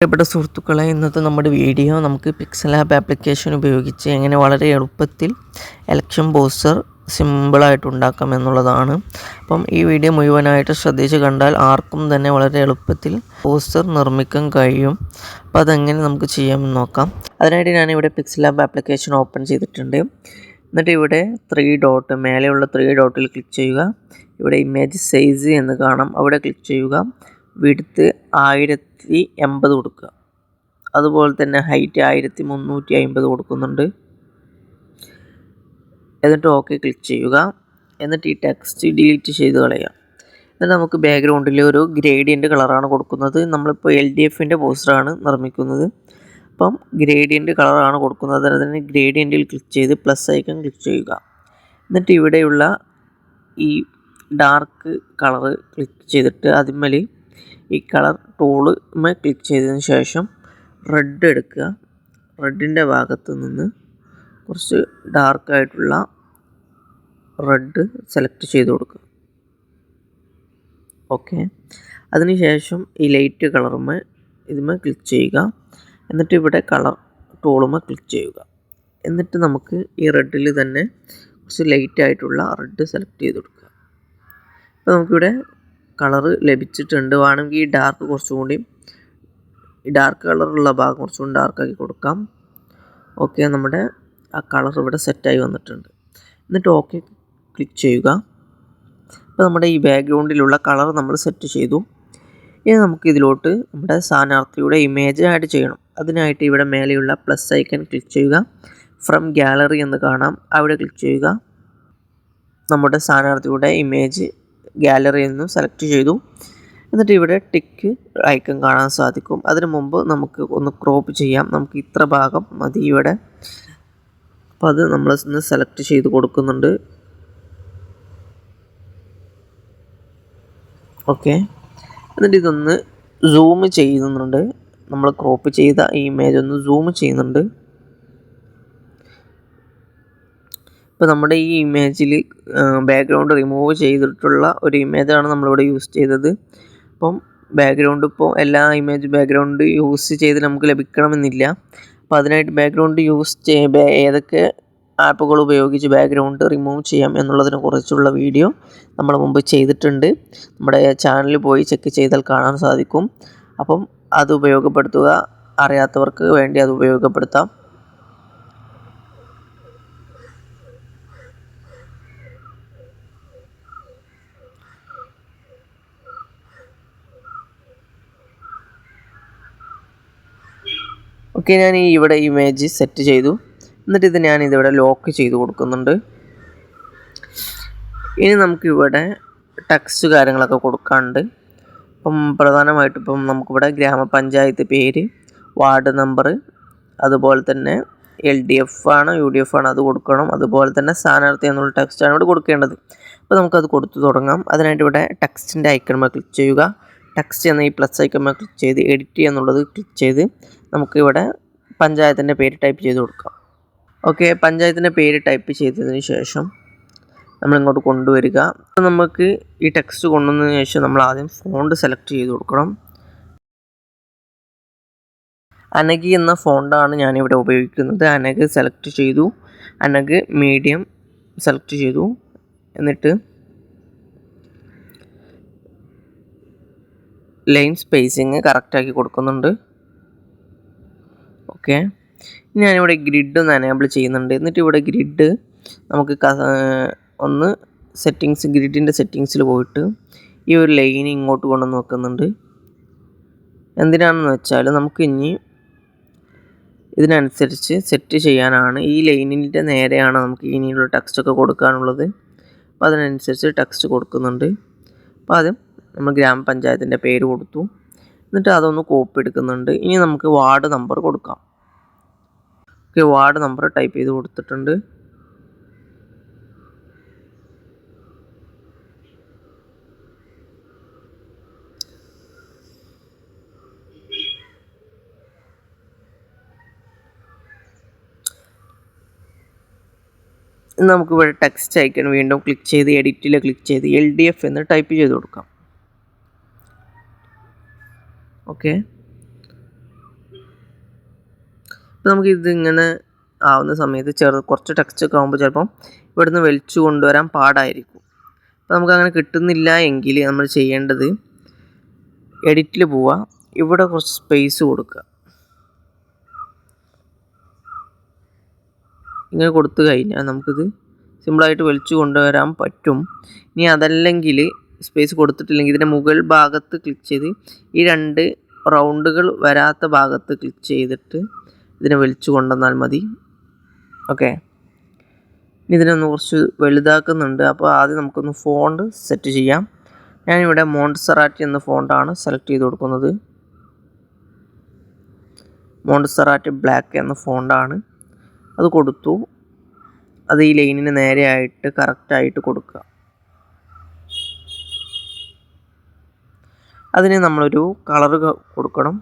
പ്രിയപ്പെട്ട സുഹൃത്തുക്കളെ, ഇന്നത്തെ നമ്മുടെ വീഡിയോ നമുക്ക് പിക്സൽ ആപ്പ് ആപ്ലിക്കേഷൻ ഉപയോഗിച്ച് എങ്ങനെ വളരെ എളുപ്പത്തിൽ ഇലക്ഷൻ പോസ്റ്റർ സിമ്പിളായിട്ട് ഉണ്ടാക്കാം എന്നുള്ളതാണ്. അപ്പം ഈ വീഡിയോ മുഴുവനായിട്ട് ശ്രദ്ധിച്ച് കണ്ടാൽ ആർക്കും തന്നെ വളരെ എളുപ്പത്തിൽ പോസ്റ്റർ നിർമ്മിക്കാൻ കഴിയും. അപ്പോൾ അതെങ്ങനെ നമുക്ക് ചെയ്യാമെന്ന് നോക്കാം. അതിനായിട്ട് ഞാനിവിടെ പിക്സൽ ആപ്പ് ആപ്ലിക്കേഷൻ ഓപ്പൺ ചെയ്തിട്ടുണ്ട്. എന്നിട്ട് ഇവിടെ 3 ഡോട്ട് മേലെയുള്ള 3 ഡോട്ടിൽ ക്ലിക്ക് ചെയ്യുക. ഇവിടെ ഇമേജ് സൈസ് എന്ന് കാണാം, അവിടെ ക്ലിക്ക് ചെയ്യുക. വിഡ്ത്ത് 1080 കൊടുക്കുക. അതുപോലെ തന്നെ ഹൈറ്റ് 1350 കൊടുക്കുന്നുണ്ട്. എന്നിട്ട് ഓക്കെ ക്ലിക്ക് ചെയ്യുക. എന്നിട്ട് ഈ ടെക്സ്റ്റ് ഡിലീറ്റ് ചെയ്ത് കളയുക. എന്നിട്ട് നമുക്ക് ബാക്ക്ഗ്രൗണ്ടിൽ ഒരു ഗ്രേഡിയൻ്റ് കളറാണ് കൊടുക്കുന്നത്. നമ്മളിപ്പോൾ LDFൻ്റെ പോസ്റ്ററാണ് നിർമ്മിക്കുന്നത്. അപ്പം ഗ്രേഡിയൻ്റ് കളറാണ് കൊടുക്കുന്നത്. അതിന് ഗ്രേഡിയൻറ്റിൽ ക്ലിക്ക് ചെയ്ത് പ്ലസ് ഐക്കൺ ക്ലിക്ക് ചെയ്യുക. എന്നിട്ട് ഇവിടെയുള്ള ഈ ഡാർക്ക് കളറ് ക്ലിക്ക് ചെയ്തിട്ട് അതിന്മേൽ ഈ കളർ ടൂള് ക്ലിക്ക് ചെയ്തതിന് ശേഷം റെഡ് എടുക്കുക. റെഡിൻ്റെ ഭാഗത്ത് നിന്ന് കുറച്ച് ഡാർക്കായിട്ടുള്ള റെഡ് സെലക്ട് ചെയ്ത് കൊടുക്കുക. ഓക്കെ, അതിനുശേഷം ഈ ലൈറ്റ് കളറുമേ ഇതുമേ ക്ലിക്ക് ചെയ്യുക. എന്നിട്ട് ഇവിടെ കളർ ടൂളുമേ ക്ലിക്ക് ചെയ്യുക. എന്നിട്ട് നമുക്ക് ഈ റെഡിൽ തന്നെ കുറച്ച് ലൈറ്റായിട്ടുള്ള റെഡ് സെലക്ട് ചെയ്ത് കൊടുക്കുക. അപ്പോൾ നമുക്കിവിടെ കളറ് ലഭിച്ചിട്ടുണ്ട്. വേണമെങ്കിൽ ഈ ഡാർക്ക് കുറച്ചും കൂടി ഈ ഡാർക്ക് കളറുള്ള ഭാഗം കുറച്ചും കൂടി ഡാർക്കാക്കി കൊടുക്കാം. ഓക്കെ, നമ്മുടെ ആ കളർ ഇവിടെ സെറ്റായി വന്നിട്ടുണ്ട്. എന്നിട്ട് ഓക്കെ ക്ലിക്ക് ചെയ്യുക. അപ്പോൾ നമ്മുടെ ഈ ബാക്ക്ഗ്രൗണ്ടിലുള്ള കളർ നമ്മൾ സെറ്റ് ചെയ്തു. ഇനി നമുക്ക് ഇതിലോട്ട് നമ്മുടെ സ്ഥാനാർത്ഥിയുടെ ഇമേജ് ആഡ് ചെയ്യണം. അതിനായിട്ട് ഇവിടെ മേലെയുള്ള പ്ലസ് ഐക്കൺ ക്ലിക്ക് ചെയ്യുക. ഫ്രം ഗാലറി എന്ന് കാണാം, അവിടെ ക്ലിക്ക് ചെയ്യുക. നമ്മുടെ സ്ഥാനാർത്ഥിയുടെ ഇമേജ് ഗാലറിയിൽ നിന്ന് സെലക്ട് ചെയ്തു. എന്നിട്ട് ഇവിടെ ടിക്ക് ഐക്കൺ കാണാൻ സാധിക്കും. അതിനു മുമ്പ് നമുക്ക് ഒന്ന് ക്രോപ്പ് ചെയ്യാം. നമുക്ക് ഇത്ര ഭാഗം മതി ഇവിടെ. അപ്പോൾ അത് നമ്മൾ ഇന്ന് സെലക്ട് ചെയ്ത് കൊടുക്കുന്നുണ്ട്. ഓക്കെ, എന്നിട്ട് ഇതൊന്ന് സൂം ചെയ്യുന്നുണ്ട്. നമ്മൾ ക്രോപ്പ് ചെയ്ത ഈ ഇമേജ് ഒന്ന് സൂം ചെയ്യുന്നുണ്ട്. ഇപ്പോൾ നമ്മുടെ ഈ ഇമേജിൽ ബാക്ക്ഗ്രൗണ്ട് റിമൂവ് ചെയ്തിട്ടുള്ള ഒരു ഇമേജാണ് നമ്മളിവിടെ യൂസ് ചെയ്തത്. അപ്പം ബാക്ക്ഗ്രൗണ്ട് ഇപ്പോൾ എല്ലാ ഇമേജ് ബാക്ക്ഗ്രൗണ്ട് യൂസ് ചെയ്ത് നമുക്ക് ലഭിക്കണമെന്നില്ല. അപ്പോൾ അതിനായിട്ട് ബാക്ക്ഗ്രൗണ്ട് ഏതൊക്കെ ആപ്പുകൾ ഉപയോഗിച്ച് ബാക്ക്ഗ്രൗണ്ട് റിമൂവ് ചെയ്യാം എന്നുള്ളതിനെ കുറിച്ചുള്ള വീഡിയോ നമ്മൾ മുമ്പ് ചെയ്തിട്ടുണ്ട്. നമ്മുടെ ചാനലിൽ പോയി ചെക്ക് ചെയ്താൽ കാണാൻ സാധിക്കും. അപ്പം അത് ഉപയോഗപ്പെടുത്തുക. അറിയാത്തവർക്ക് വേണ്ടി അത് ഉപയോഗപ്പെടുത്താം. ഓക്കെ, ഞാൻ ഇവിടെ ഇമേജ് സെറ്റ് ചെയ്തു. എന്നിട്ട് ഇത് ഞാനിതിവിടെ ലോക്ക് ചെയ്ത് കൊടുക്കുന്നുണ്ട്. ഇനി നമുക്കിവിടെ ടെക്സ്റ്റ് കാര്യങ്ങളൊക്കെ കൊടുക്കാനുണ്ട്. ഇപ്പം പ്രധാനമായിട്ടും ഇപ്പം നമുക്കിവിടെ ഗ്രാമപഞ്ചായത്ത് പേര്, വാർഡ് നമ്പർ, അതുപോലെ തന്നെ LDF ആണ് UDF ആണ് അത് കൊടുക്കണം. അതുപോലെ തന്നെ സ്ഥാനാർത്ഥി എന്നുള്ള ടെക്സ്റ്റാണ് ഇവിടെ കൊടുക്കേണ്ടത്. അപ്പോൾ നമുക്കത് കൊടുത്തു തുടങ്ങാം. അതിനായിട്ട് ഇവിടെ ടെക്സ്റ്റിൻ്റെ ഐക്കൺമേൽ ക്ലിക്ക് ചെയ്യുക. ടെക്സ്റ്റ് എന്ന ഈ പ്ലസ് ഐക്കൺമേൽ ക്ലിക്ക് ചെയ്ത് എഡിറ്റ് എന്നുള്ളത് ക്ലിക്ക് ചെയ്ത് നമുക്കിവിടെ പഞ്ചായത്തിൻ്റെ പേര് ടൈപ്പ് ചെയ്ത് കൊടുക്കാം. ഓക്കെ, പഞ്ചായത്തിൻ്റെ പേര് ടൈപ്പ് ചെയ്തതിന് ശേഷം നമ്മളിങ്ങോട്ട് കൊണ്ടുവരിക. നമുക്ക് ഈ ടെക്സ്റ്റ് കൊണ്ടുവന്നതിന് ശേഷം നമ്മൾ ആദ്യം ഫോണ്ട് സെലക്ട് ചെയ്ത് കൊടുക്കണം. അനഘി എന്ന ഫോണ്ടാണ് ഞാനിവിടെ ഉപയോഗിക്കുന്നത്. അനഘ് സെലക്ട് ചെയ്തു. അനഘ് മീഡിയം സെലക്ട് ചെയ്തു. എന്നിട്ട് ലൈൻ സ്പേസിങ് കറക്റ്റാക്കി കൊടുക്കുന്നുണ്ട്. ഓക്കെ, ഞാനിവിടെ ഗ്രിഡ് ഒന്ന് എനേബിൾ ചെയ്യുന്നുണ്ട്. എന്നിട്ട് ഇവിടെ ഗ്രിഡ് നമുക്ക് ഒന്ന് ഗ്രിഡിൻ്റെ സെറ്റിങ്സിൽ പോയിട്ട് ഈ ഒരു ലൈൻ ഇങ്ങോട്ട് കൊണ്ടുവന്ന് വെക്കുന്നുണ്ട്. എന്തിനാണെന്ന് വെച്ചാൽ നമുക്ക് ഇനി ഇതിനനുസരിച്ച് സെറ്റ് ചെയ്യാനാണ്. ഈ ലൈനിൻ്റെ നേരെയാണ് നമുക്ക് ഇനിയുള്ള ടെക്സ്റ്റൊക്കെ കൊടുക്കാനുള്ളത്. അപ്പോൾ അതിനനുസരിച്ച് ടെക്സ്റ്റ് കൊടുക്കുന്നുണ്ട്. അപ്പോൾ ആദ്യം നമ്മൾ ഗ്രാമപഞ്ചായത്തിൻ്റെ പേര് കൊടുത്തു. എന്നിട്ട് അതൊന്ന് കോപ്പി എടുക്കുന്നുണ്ട്. ഇനി നമുക്ക് വാർഡ് നമ്പർ കൊടുക്കാം. ഓക്കെ, വാർഡ് നമ്പർ ടൈപ്പ് ചെയ്ത് കൊടുത്തിട്ടുണ്ട്. നമുക്കിവിടെ ടെക്സ്റ്റ് ഐക്കൺ വീണ്ടും ക്ലിക്ക് ചെയ്ത് എഡിറ്റിൽ ക്ലിക്ക് ചെയ്ത് LDF എന്ന് ടൈപ്പ് ചെയ്ത് കൊടുക്കാം. ഓക്കെ, അപ്പോൾ നമുക്ക് ഇതിങ്ങനെ ആവുന്ന സമയത്ത് കുറച്ച് ടെക്സ്റ്റൊക്കെ ആകുമ്പോൾ ചിലപ്പം ഇവിടുന്ന് വലിച്ചു കൊണ്ടുവരാൻ പാടായിരിക്കും. അപ്പോൾ നമുക്കങ്ങനെ കിട്ടുന്നില്ല എങ്കിൽ നമ്മൾ ചെയ്യേണ്ടത് എഡിറ്റിൽ പോവുക, ഇവിടെ കുറച്ച് സ്പേസ് കൊടുക്കുക. ഇങ്ങനെ കൊടുത്തു കഴിഞ്ഞാൽ നമുക്കിത് സിമ്പിളായിട്ട് വലിച്ചു കൊണ്ടുവരാൻ പറ്റും. ഇനി അതല്ലെങ്കിൽ സ്പേസ് കൊടുത്തിട്ടില്ലെങ്കിൽ ഇതിൻ്റെ മുകൾ ഭാഗത്ത് ക്ലിക്ക് ചെയ്ത് ഈ 2 റൗണ്ടുകൾ വരാത്ത ഭാഗത്ത് ക്ലിക്ക് ചെയ്തിട്ട് ഇതിനെ വലിച്ചു കൊണ്ടുവന്നാൽ മതി. ഓക്കെ, ഇതിനൊന്ന് കുറച്ച് വലുതാക്കുന്നുണ്ട്. അപ്പോൾ ആദ്യം നമുക്കൊന്ന് ഫോണ്ട് സെറ്റ് ചെയ്യാം. ഞാനിവിടെ മോണ്ട്സെറാറ്റ് എന്ന ഫോണ്ടാണ് സെലക്ട് ചെയ്ത് കൊടുക്കുന്നത്. മോണ്ട്സെറാറ്റ് ബ്ലാക്ക് എന്ന ഫോണ്ടാണ്. അത് കൊടുത്തു. അത് ഈ ലൈനിന് നേരെയായിട്ട് കറക്റ്റായിട്ട് കൊടുക്കുക. അതിന് നമ്മളൊരു കളർ കൊടുക്കണം.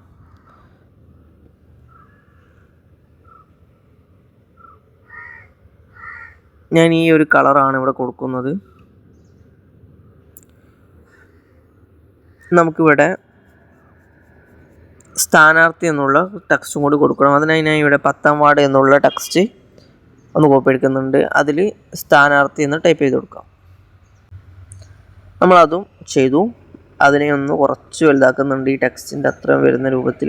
ഞാൻ ഈ ഒരു കളറാണ് ഇവിടെ കൊടുക്കുന്നത്. നമുക്കിവിടെ സ്ഥാനാർത്ഥി എന്നുള്ള ടെക്സ്റ്റും കൂടി കൊടുക്കണം. അതിനായി ഞാൻ ഇവിടെ 10ാം വാർഡ് എന്നുള്ള ടെക്സ്റ്റ് ഒന്ന് കോപ്പി എടുക്കുന്നുണ്ട്. അതിൽ സ്ഥാനാർത്ഥി എന്ന് ടൈപ്പ് ചെയ്ത് കൊടുക്കാം. നമ്മളതും ചെയ്തു. അതിനെ ഒന്ന് കുറച്ച് വലുതാക്കുന്നുണ്ട്. ഈ ടെക്സ്റ്റിൻ്റെ അത്രയും വരുന്ന രൂപത്തിൽ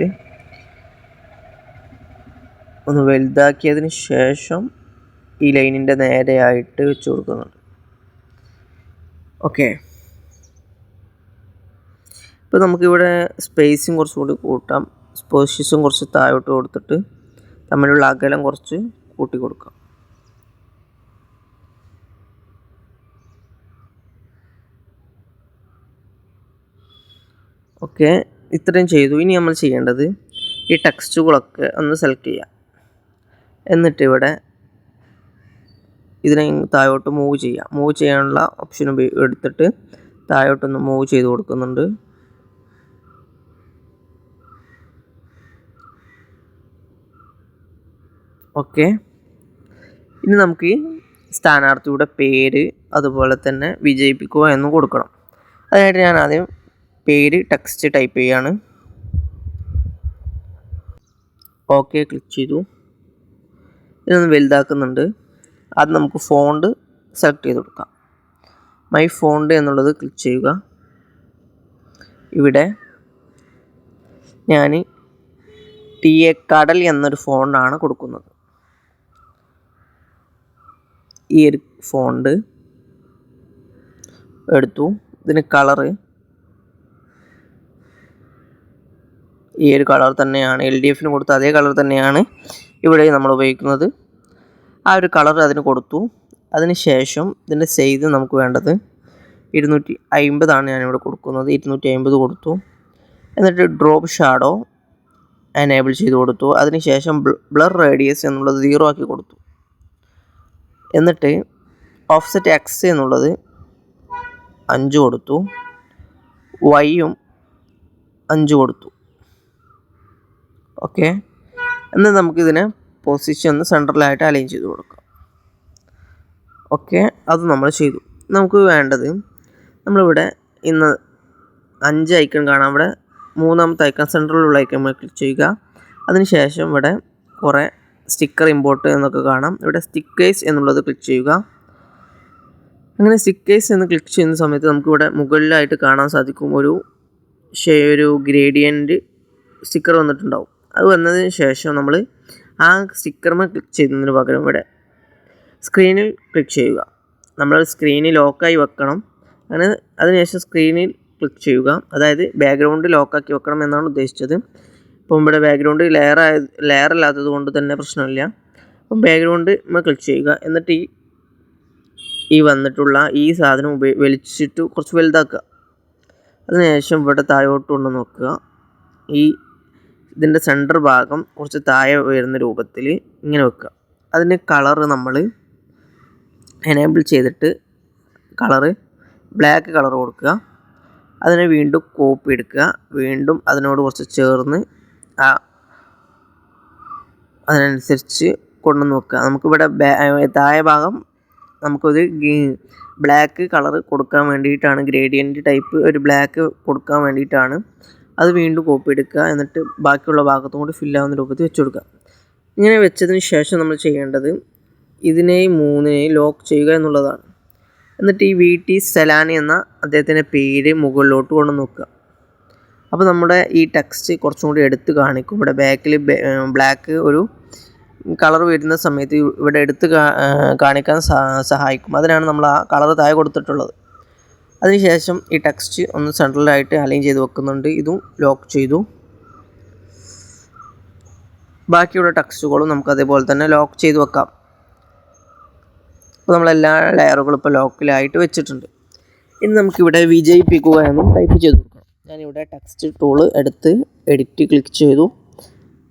ഒന്ന് വലുതാക്കിയതിന് ശേഷം ഈ ലൈനിൻ്റെ നേരെയായിട്ട് വെച്ച് കൊടുക്കുന്നുണ്ട്. ഓക്കെ, ഇപ്പോൾ നമുക്കിവിടെ സ്പേസും കുറച്ചുകൂടി കൂട്ടാം. സ്പേഷ്യസും കുറച്ച് താഴോട്ട് കൊടുത്തിട്ട് തമ്മിലുള്ള അകലം കുറച്ച് കൂട്ടി കൊടുക്കാം. ഓക്കെ, ഇത്രയും ചെയ്തു. ഇനി നമ്മൾ ചെയ്യേണ്ടത് ഈ ടെക്സ്റ്റുകളൊക്കെ ഒന്ന് സെലക്ട് ചെയ്യാം. എന്നിട്ട് ഇവിടെ ഇതിനെ താഴോട്ട് മൂവ് ചെയ്യാം. മൂവ് ചെയ്യാനുള്ള ഓപ്ഷൻ എടുത്തിട്ട് താഴോട്ടൊന്ന് മൂവ് ചെയ്ത് കൊടുക്കുന്നുണ്ട്. ഓക്കെ, ഇനി നമുക്ക് ഈ സ്ഥാനാർത്ഥിയുടെ പേര് അതുപോലെ തന്നെ വിജയിപ്പിക്കുക എന്ന് കൊടുക്കണം. അതിനായിട്ട് ഞാൻ ആദ്യം പേര് ടെക്സ്റ്റ് ടൈപ്പ് ചെയ്യാണ്. ഓക്കെ ക്ലിക്ക് ചെയ്തു. ഇതൊന്ന് വലുതാക്കുന്നുണ്ട്. അത് നമുക്ക് ഫോണ്ട് സെലക്ട് ചെയ്ത് കൊടുക്കാം. മൈ ഫോണ്ട് എന്നുള്ളത് ക്ലിക്ക് ചെയ്യുക. ഇവിടെ ഞാൻ TA കടൽ എന്നൊരു ഫോണ്ടാണ് കൊടുക്കുന്നത്. ഈ ഒരു ഫോണ്ട് എടുത്തു. ഇതിന് കളറ് ഈ ഒരു കളർ തന്നെയാണ്, LDFന് കൊടുത്ത അതേ കളർ തന്നെയാണ് ഇവിടെ നമ്മൾ ഉപയോഗിക്കുന്നത്. ആ ഒരു കളർ അതിന് കൊടുത്തു. അതിന് ശേഷം ഇതിൻ്റെ സൈസ് നമുക്ക് വേണ്ടത് 250 ഞാനിവിടെ കൊടുക്കുന്നത്. 250 കൊടുത്തു. എന്നിട്ട് ഡ്രോപ്പ് ഷാഡോ എനേബിൾ ചെയ്ത് കൊടുത്തു. അതിന് ശേഷം ബ്ലർ റേഡിയസ് എന്നുള്ളത് 0 ആക്കി കൊടുത്തു. എന്നിട്ട് ഓഫ്സെറ്റ് X എന്നുള്ളത് 5 കൊടുത്തു. Yയും 5 കൊടുത്തു. ഓക്കെ, എന്നാൽ നമുക്കിതിനെ പൊസിഷൻ സെൻട്രലായിട്ട് അലൈൻ ചെയ്ത് കൊടുക്കാം. ഓക്കെ, അത് നമ്മൾ ചെയ്തു. നമുക്ക് വേണ്ടത് നമ്മളിവിടെ ഇന്ന് 5 ഐക്കൺ കാണാം. ഇവിടെ 3ാമത്തെ ഐക്കൺ സെൻട്രലിലുള്ള ഐക്കൺ ക്ലിക്ക് ചെയ്യുക. അതിനുശേഷം ഇവിടെ കുറേ സ്റ്റിക്കർ ഇമ്പോർട്ട് എന്നൊക്കെ കാണാം. ഇവിടെ സ്റ്റിക്കേഴ്സ് എന്നുള്ളത് ക്ലിക്ക് ചെയ്യുക. അങ്ങനെ സ്റ്റിക്കേഴ്സ് എന്ന് ക്ലിക്ക് ചെയ്യുന്ന സമയത്ത് നമുക്കിവിടെ മുകളിലായിട്ട് കാണാൻ സാധിക്കും ഒരു ഗ്രേഡിയൻറ്റ് സ്റ്റിക്കർ വന്നിട്ടുണ്ടാവും. അത് വന്നതിന് ശേഷം നമ്മൾ ആ സ്റ്റിക്കറിന് ക്ലിക്ക് ചെയ്യുന്നതിന് പകരം ഇവിടെ സ്ക്രീനിൽ ക്ലിക്ക് ചെയ്യുക. നമ്മൾ സ്ക്രീനിൽ ലോക്കായി വെക്കണം. അങ്ങനെ അതിനുശേഷം സ്ക്രീനിൽ ക്ലിക്ക് ചെയ്യുക. അതായത് ബാക്ക്ഗ്രൗണ്ട് ലോക്കാക്കി വെക്കണം എന്നാണ് ഉദ്ദേശിച്ചത്. ഇപ്പം ഇവിടെ ബാക്ക്ഗ്രൗണ്ട് ലെയർ അല്ലാത്തത് കൊണ്ട് തന്നെ പ്രശ്നമില്ല. അപ്പം ബാക്ക്ഗ്രൗണ്ട് ക്ലിക്ക് ചെയ്യുക. എന്നിട്ട് ഈ വന്നിട്ടുള്ള ഈ സാധനം വലിച്ചിട്ട് കുറച്ച് വലുതാക്കുക. അതിനുശേഷം ഇവിടെ താഴോട്ട് കൊണ്ട് നോക്കുക. ഇതിൻ്റെ സെൻറ്റർ ഭാഗം കുറച്ച് താഴെ വരുന്ന രൂപത്തിൽ ഇങ്ങനെ വെക്കുക. അതിന് കളർ നമ്മൾ എനേബിൾ ചെയ്തിട്ട് കളറ് ബ്ലാക്ക് കളർ കൊടുക്കുക. അതിനെ വീണ്ടും കോപ്പി എടുക്കുക. വീണ്ടും അതിനോട് കുറച്ച് ചേർന്ന് അതിനനുസരിച്ച് കൊണ്ടുവന്ന് വെക്കുക. നമുക്കിവിടെ താഴെ ഭാഗം നമുക്കൊരു ബ്ലാക്ക് കളർ കൊടുക്കാൻ വേണ്ടിയിട്ടാണ്, ഗ്രേഡിയൻറ്റ് ടൈപ്പ് ഒരു ബ്ലാക്ക് കൊടുക്കാൻ വേണ്ടിയിട്ടാണ്. അത് വീണ്ടും കോപ്പി എടുക്കുക. എന്നിട്ട് ബാക്കിയുള്ള ഭാഗത്തും കൂടി ഫില്ലാവുന്ന രൂപത്തിൽ വെച്ച് കൊടുക്കുക. ഇങ്ങനെ വെച്ചതിന് ശേഷം നമ്മൾ ചെയ്യേണ്ടത് ഇതിനെയും 3നെയും ലോക്ക് ചെയ്യുക എന്നുള്ളതാണ്. എന്നിട്ട് ഈ VT സെലാനി എന്ന അദ്ദേഹത്തിൻ്റെ പേര് മുകളിലോട്ട് കൊണ്ട് നോക്കുക. അപ്പോൾ നമ്മുടെ ഈ ടെക്സ്റ്റ് കുറച്ചും കൂടി എടുത്ത് കാണിക്കും. ഇവിടെ ബാക്കിൽ ബ്ലാക്ക് ഒരു കളർ വരുന്ന സമയത്ത് ഇവിടെ എടുത്ത് കാണിക്കാൻ സഹായിക്കും. അതിനാണ് നമ്മൾ ആ കളർ താഴെ കൊടുത്തിട്ടുള്ളത്. അതിനുശേഷം ഈ ടെക്സ്റ്റ് ഒന്ന് സെൻട്രലായിട്ട് അലൈൻ ചെയ്ത് വെക്കുന്നുണ്ട്. ഇതും ലോക്ക് ചെയ്തു. ബാക്കിയുള്ള ടെക്സ്റ്റുകളും നമുക്ക് അതേപോലെ തന്നെ ലോക്ക് ചെയ്ത് വെക്കാം. അപ്പോൾ നമ്മളെല്ലാ ലെയറുകളും ഇപ്പോൾ ലോക്കിലായിട്ട് വെച്ചിട്ടുണ്ട്. ഇനി നമുക്കിവിടെ വിജയിപ്പിക്കുക എന്നും ടൈപ്പ് ചെയ്ത് കൊടുക്കണം. ഞാനിവിടെ ടെക്സ്റ്റ് ടൂള് എടുത്ത് എഡിറ്റ് ക്ലിക്ക് ചെയ്തു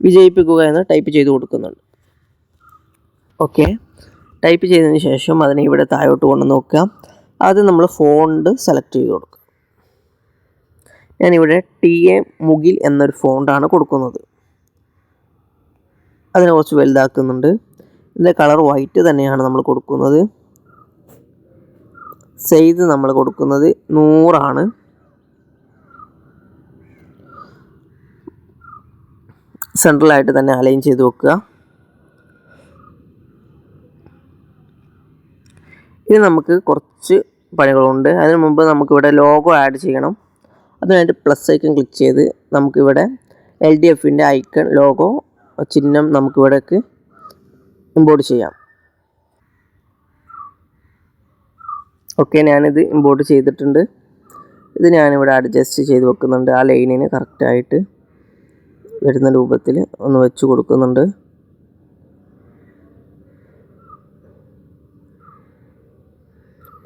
വിജയിപ്പിക്കുക എന്ന് ടൈപ്പ് ചെയ്ത് കൊടുക്കുന്നുണ്ട്. ഓക്കെ, ടൈപ്പ് ചെയ്തതിന് ശേഷം അതിനെ ഇവിടെ താഴോട്ട് കൊണ്ട് നോക്കുക. ആദ്യം നമ്മൾ ഫോണ്ട് സെലക്ട് ചെയ്ത് കൊടുക്കുക. ഞാനിവിടെ TA മുകിൽ എന്നൊരു ഫോണ്ടാണ് കൊടുക്കുന്നത്. അതിനെ കുറച്ച് വലുതാക്കുന്നുണ്ട്. ഇതിൻ്റെ കളർ വൈറ്റ് തന്നെയാണ് നമ്മൾ കൊടുക്കുന്നത്. സൈസ് നമ്മൾ കൊടുക്കുന്നത് 100 ആണ്. സെൻട്രലായിട്ട് തന്നെ അലൈൻ ചെയ്ത് വെക്കുക. ഇനി നമുക്ക് കുറച്ച് പണികളുണ്ട്. അതിന് മുമ്പ് നമുക്കിവിടെ ലോഗോ ആഡ് ചെയ്യണം. അതിനായിട്ട് പ്ലസ് ഐക്കൺ ക്ലിക്ക് ചെയ്ത് നമുക്കിവിടെ LDFൻ്റെ ഐക്കൺ ലോഗോ ചിഹ്നം നമുക്കിവിടേക്ക് ഇമ്പോർട്ട് ചെയ്യാം. ഓക്കെ, ഞാനിത് ഇമ്പോർട്ട് ചെയ്തിട്ടുണ്ട്. ഇത് ഞാനിവിടെ അഡ്ജസ്റ്റ് ചെയ്ത് വെക്കുന്നുണ്ട്. ആ ലൈനിന് കറക്റ്റായിട്ട് വരുന്ന രൂപത്തിൽ ഒന്ന് വെച്ച് കൊടുക്കുന്നുണ്ട്.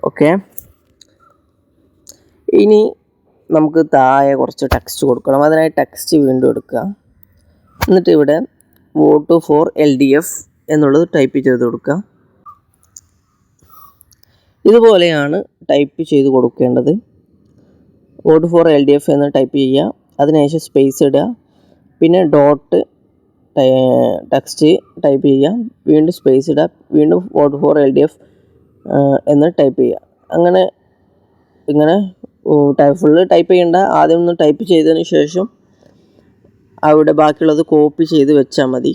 ഓക്കെ, ഇനി നമുക്ക് താഴെ കുറച്ച് ടെക്സ്റ്റ് കൊടുക്കണം. അതിനായി ടെക്സ്റ്റ് വീണ്ടും എടുക്കുക. എന്നിട്ട് ഇവിടെ വോട്ട് ഫോർ LDF എന്നുള്ളത് ടൈപ്പ് ചെയ്ത് കൊടുക്കുക. ഇതുപോലെയാണ് ടൈപ്പ് ചെയ്ത് കൊടുക്കേണ്ടത്. വോട്ട് ഫോർ LDF എന്ന് ടൈപ്പ് ചെയ്യുക. അതിനുശേഷം സ്പേസ് ഇടുക. പിന്നെ ഡോട്ട് ടെക്സ്റ്റ് ടൈപ്പ് ചെയ്യുക. വീണ്ടും സ്പേസ് ഇടുക. വീണ്ടും വോട്ട് ഫോർ LDF എന്ന് ടൈപ്പ് ചെയ്യുക. ഇങ്ങനെ ഫുള്ള് ടൈപ്പ് ചെയ്യേണ്ട. ആദ്യം ഒന്ന് ടൈപ്പ് ചെയ്തതിന് ശേഷം അവിടെ ബാക്കിയുള്ളത് കോപ്പി ചെയ്ത് വെച്ചാൽ മതി.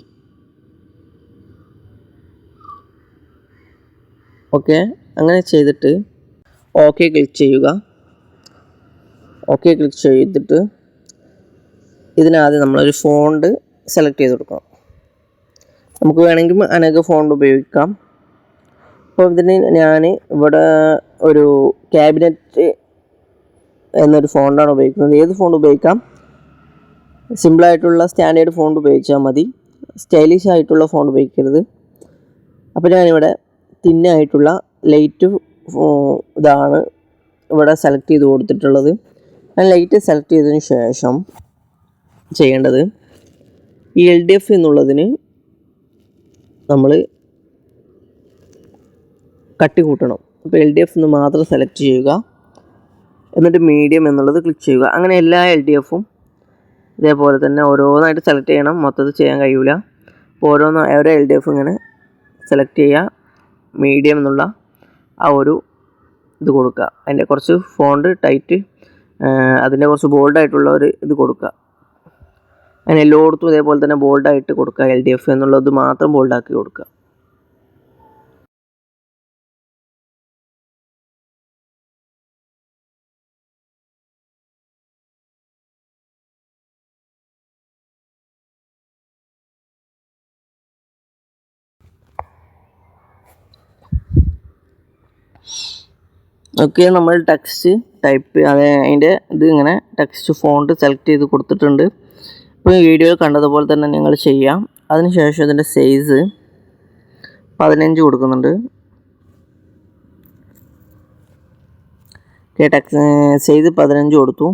ഓക്കെ, അങ്ങനെ ചെയ്തിട്ട് ഓക്കെ ക്ലിക്ക് ചെയ്യുക. ഓക്കെ ക്ലിക്ക് ചെയ്തിട്ട് ഇതിനാദ്യം നമ്മളൊരു ഫോണ്ട് സെലക്ട് ചെയ്ത് കൊടുക്കണം. നമുക്ക് വേണമെങ്കിൽ അനേക ഫോണ്ട് ഉപയോഗിക്കാം. അപ്പോൾ ഇതിന് ഞാൻ ഇവിടെ ഒരു ക്യാബിനറ്റ് എന്നൊരു ഫോണ്ടാണ് ഉപയോഗിക്കുന്നത്. ഏത് ഫോണ്ട് ഉപയോഗിക്കാം. സിമ്പിളായിട്ടുള്ള സ്റ്റാൻഡേർഡ് ഫോണ്ട് ഉപയോഗിച്ചാൽ മതി. സ്റ്റൈലിഷ് ആയിട്ടുള്ള ഫോണ്ട് ഉപയോഗിക്കരുത്. അപ്പോൾ ഞാനിവിടെ തിന്നായിട്ടുള്ള ലൈറ്റ് ഇതാണ് ഇവിടെ സെലക്ട് ചെയ്ത് കൊടുത്തിട്ടുള്ളത്. ഞാൻ ലൈറ്റ് സെലക്ട് ചെയ്തതിന് ശേഷം ചെയ്യേണ്ടത് ഈ LDF എന്നുള്ളതിന് നമ്മൾ കട്ടി കൂട്ടണം. അപ്പോൾ LDF എന്ന് മാത്രം സെലക്ട് ചെയ്യുക. എന്നിട്ട് മീഡിയം എന്നുള്ളത് ക്ലിക്ക് ചെയ്യുക. അങ്ങനെ എല്ലാ LDFും ഇതേപോലെ തന്നെ ഓരോന്നായിട്ട് സെലക്ട് ചെയ്യണം. മൊത്തത്തിൽ ചെയ്യാൻ കഴിയില്ല. അപ്പോൾ ഓരോ LDF ഇങ്ങനെ സെലക്ട് ചെയ്യുക. മീഡിയം എന്നുള്ള ആ ഒരു ഇത് കൊടുക്കുക. അതിൻ്റെ കുറച്ച് ഫോണ്ട് ടൈറ്റ്, അതിൻ്റെ കുറച്ച് ബോൾഡായിട്ടുള്ള ഒരു ഇത് കൊടുക്കുക. അങ്ങനെ എല്ലായിടത്തും ഇതേപോലെ തന്നെ ബോൾഡായിട്ട് കൊടുക്കുക. LDF എന്നുള്ളത് മാത്രം ബോൾഡാക്കി കൊടുക്കുക. ഓക്കെ, നമ്മൾ ടെക്സ്റ്റ് ടൈപ്പ് അതിൻ്റെ ഇത് ഇങ്ങനെ ടെക്സ്റ്റ് ഫോണ്ട് സെലക്ട് ചെയ്ത് കൊടുത്തിട്ടുണ്ട്. ഇപ്പോൾ ഈ വീഡിയോയിൽ കണ്ടതുപോലെ തന്നെ നിങ്ങൾ ചെയ്യാം. അതിനുശേഷം ഇതിൻ്റെ സൈസ് 15 കൊടുക്കുന്നുണ്ട്. ഓക്കെ, സൈസ് 15 കൊടുത്തു.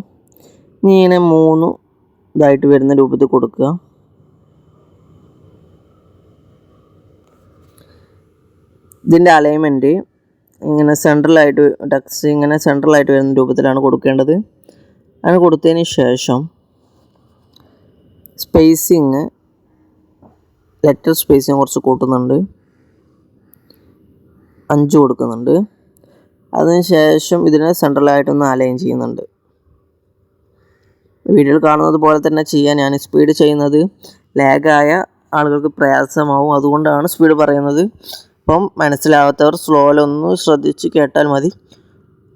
ഇനി ഇങ്ങനെ 3 ഇതായിട്ട് വരുന്ന രൂപത്തിൽ കൊടുക്കുക. ഇതിൻ്റെ അലൈൻമെൻറ്റ് ഇങ്ങനെ സെൻട്രലായിട്ട് ടെക്സ്റ്റ് ഇങ്ങനെ സെൻട്രലായിട്ട് വരുന്ന രൂപത്തിലാണ് കൊടുക്കേണ്ടത്. അങ്ങനെ കൊടുത്തതിന് ശേഷം സ്പേസിങ് ലെറ്റർ സ്പേസിങ് കുറച്ച് കൂട്ടുന്നുണ്ട്. 5 കൊടുക്കുന്നുണ്ട്. അതിനുശേഷം ഇതിനെ സെൻട്രലായിട്ടൊന്ന് അലൈൻ ചെയ്യുന്നുണ്ട്. വീഡിയോയിൽ കാണുന്നത് പോലെ തന്നെ ചെയ്യാൻ ഞാൻ സ്പീഡ് ചെയ്യുന്നത് ലാഗായ ആളുകൾക്ക് പ്രയാസമാവും, അതുകൊണ്ടാണ് സ്പീഡ് പറയുന്നത്. അപ്പം മനസ്സിലാവാത്തവർ സ്ലോയിലൊന്ന് ശ്രദ്ധിച്ച് കേട്ടാൽ മതി,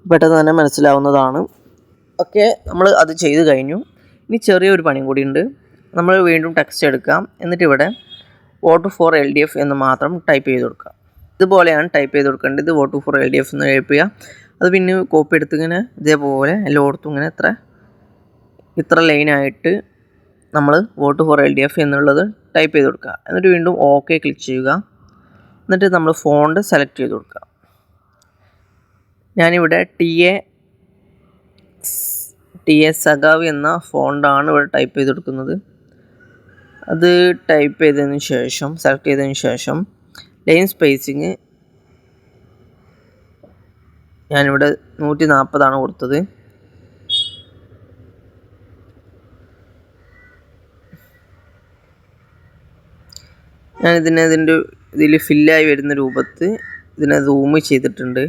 പെട്ടെന്ന് തന്നെ മനസ്സിലാവുന്നതാണ്. ഓക്കെ, നമ്മൾ അത് ചെയ്ത് കഴിഞ്ഞു. ഇനി ചെറിയൊരു പണിയും കൂടി ഉണ്ട്. നമ്മൾ വീണ്ടും ടെക്സ്റ്റ് എടുക്കാം, എന്നിട്ട് ഇവിടെ വോട്ട് ഫോർ LDF എന്ന് മാത്രം ടൈപ്പ് ചെയ്ത് കൊടുക്കുക. ഇതുപോലെയാണ് ടൈപ്പ് ചെയ്ത് കൊടുക്കേണ്ടത്. വോട്ട് ഫോർ LDF എന്ന് എഴുതുക. അത് പിന്നെ കോപ്പി എടുത്ത് ഇങ്ങനെ ഇതേപോലെ എല്ലായിടത്തും ഇങ്ങനെ ഇത്ര ലൈനായിട്ട് നമ്മൾ വോട്ട് ഫോർ LDF എന്നുള്ളത് ടൈപ്പ് ചെയ്ത് കൊടുക്കുക. എന്നിട്ട് വീണ്ടും ഓക്കെ ക്ലിക്ക് ചെയ്യുക. എന്നിട്ട് നമ്മൾ ഫോണ്ട് സെലക്ട് ചെയ്ത് കൊടുക്കുക. ഞാനിവിടെ TA സഖാവ് എന്ന ഫോണ്ടാണ് ഇവിടെ ടൈപ്പ് ചെയ്ത് കൊടുക്കുന്നത്. അത് ടൈപ്പ് ചെയ്തതിന് ശേഷം സെലക്ട് ചെയ്തതിന് ശേഷം ലൈൻ സ്പേസിങ് ഞാനിവിടെ 140 കൊടുത്തത്. ഞാൻ ഇതിൽ ഫില്ലായി വരുന്ന രൂപത്തിൽ ഇതിനെ സൂം ചെയ്തിട്ടുണ്ട്.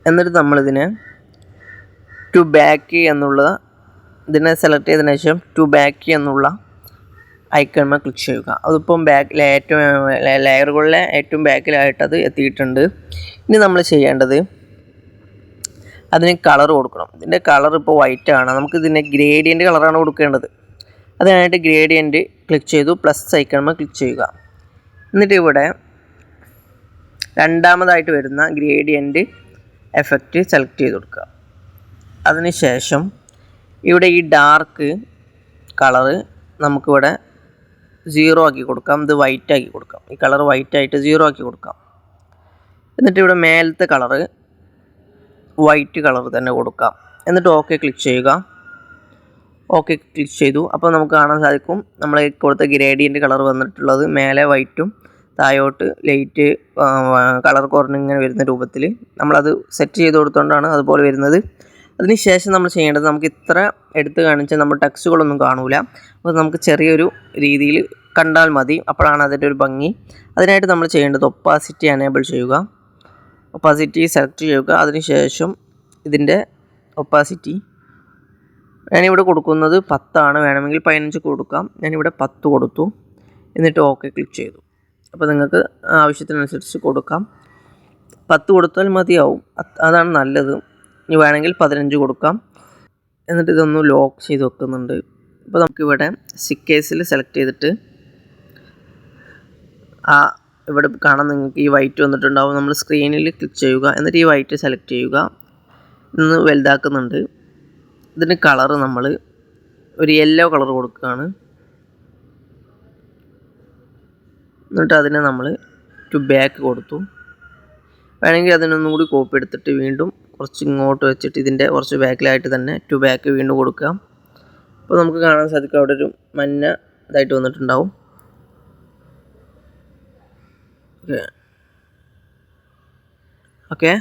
എന്നിട്ട് നമ്മളിതിനെ ടു ബാക്ക് എന്നുള്ള ഇതിനെ സെലക്ട് ചെയ്തതിനു ശേഷം ടു ബാക്ക് എന്നുള്ള ഐക്കൺമേ ക്ലിക്ക് ചെയ്യുക. അതിപ്പം ലെയറുകളിലെ ഏറ്റവും ബാക്കിലായിട്ട് അത് എത്തിയിട്ടുണ്ട്. ഇനി നമ്മൾ ചെയ്യേണ്ടത് അതിന് കളർ കൊടുക്കണം. ഇതിൻ്റെ കളർ ഇപ്പോൾ വൈറ്റ് ആണ്. നമുക്ക് ഇതിൻ്റെ ഗ്രേഡിയൻ്റ് കളറാണ് കൊടുക്കേണ്ടത്. അതിനായിട്ട് ഗ്രേഡിയൻ്റ് ക്ലിക്ക് ചെയ്തു, പ്ലസ് ഐക്കൺമേ ക്ലിക്ക് ചെയ്യുക. എന്നിട്ട് ഇവിടെ രണ്ടാമതായിട്ട് വരുന്ന ഗ്രേഡിയൻ്റ് എഫക്റ്റ് സെലക്ട് ചെയ്ത് കൊടുക്കുക. അതിനുശേഷം ഇവിടെ ഈ ഡാർക്ക് കളറ് നമുക്കിവിടെ 0 ആക്കി കൊടുക്കാം. ഇത് വൈറ്റ് ആക്കി കൊടുക്കാം. ഈ കളർ വൈറ്റ് ആയിട്ട് 0 ആക്കി കൊടുക്കാം. എന്നിട്ട് ഇവിടെ മേലത്തെ കളറ് വൈറ്റ് കളർ തന്നെ കൊടുക്കാം. എന്നിട്ട് ഓക്കെ ക്ലിക്ക് ചെയ്യുക. ഓക്കെ ക്ലിക്ക് ചെയ്തു. അപ്പോൾ നമുക്ക് കാണാൻ സാധിക്കും നമ്മൾ കൊടുത്ത ഗ്രേഡിയൻ്റ് കളർ വന്നിട്ടുള്ളത് മേലെ വൈറ്റും താഴോട്ട് ലൈറ്റ് കളർ കുറഞ്ഞിങ്ങനെ വരുന്ന രൂപത്തിൽ നമ്മളത് സെറ്റ് ചെയ്ത് കൊടുത്തുകൊണ്ടാണ് അതുപോലെ വരുന്നത്. അതിനുശേഷം നമ്മൾ ചെയ്യേണ്ടത്, നമുക്ക് ഇത്ര എടുത്ത് കാണിച്ചാൽ നമ്മൾ ടെക്സ്റ്റുകളൊന്നും കാണൂല. അപ്പോൾ നമുക്ക് ചെറിയൊരു രീതിയിൽ കണ്ടാൽ മതി, അപ്പോഴാണ് അതിൻ്റെ ഒരു ഭംഗി. അതിനായിട്ട് നമ്മൾ ചെയ്യേണ്ടത് ഒപ്പാസിറ്റി എനേബിൾ ചെയ്യുക. ഒപ്പാസിറ്റി സെലക്ട് ചെയ്യുക. അതിനുശേഷം ഇതിൻ്റെ ഒപ്പാസിറ്റി ഞാനിവിടെ കൊടുക്കുന്നത് 10 വേണമെങ്കിൽ 15 കൊടുക്കാം. ഞാനിവിടെ 10 കൊടുത്തു. എന്നിട്ട് ഓക്കെ ക്ലിക്ക് ചെയ്തു. അപ്പോൾ നിങ്ങൾക്ക് ആവശ്യത്തിനനുസരിച്ച് കൊടുക്കാം. 10 കൊടുത്താൽ മതിയാവും, അതാണ് നല്ലത്. ഇനി വേണമെങ്കിൽ 15 കൊടുക്കാം. എന്നിട്ട് ഇതൊന്ന് ലോക്ക് ചെയ്ത് വെക്കുന്നുണ്ട്. അപ്പോൾ നമുക്കിവിടെ സ്റ്റിക്കേഴ്സിൽ സെലക്ട് ചെയ്തിട്ട് ഇവിടെ കാണാൻ നിങ്ങൾക്ക് ഈ വൈറ്റ് വന്നിട്ടുണ്ടാവും. നമ്മൾ സ്ക്രീനിൽ ക്ലിക്ക് ചെയ്യുക. എന്നിട്ട് ഈ വൈറ്റ് സെലക്ട് ചെയ്യുക. ഇന്ന് വലുതാക്കുന്നുണ്ട്. ഇതിന് കളറ് നമ്മൾ ഒരു യെല്ലോ കളർ കൊടുക്കുകയാണ്. എന്നിട്ട് അതിനെ നമ്മൾ ടു ബാക്ക് കൊടുത്തു. വേണമെങ്കിൽ അതിനൊന്നും കൂടി കോപ്പി എടുത്തിട്ട് വീണ്ടും കുറച്ച് ഇങ്ങോട്ട് വെച്ചിട്ട് ഇതിൻ്റെ കുറച്ച് ബാക്കിലായിട്ട് തന്നെ ടു ബാക്ക് വീണ്ടും കൊടുക്കാം. അപ്പോൾ നമുക്ക് കാണാൻ സാധിക്കും അവിടെ ഒരു മഞ്ഞ ഇതായിട്ട് വന്നിട്ടുണ്ടാവും. ഓക്കെ.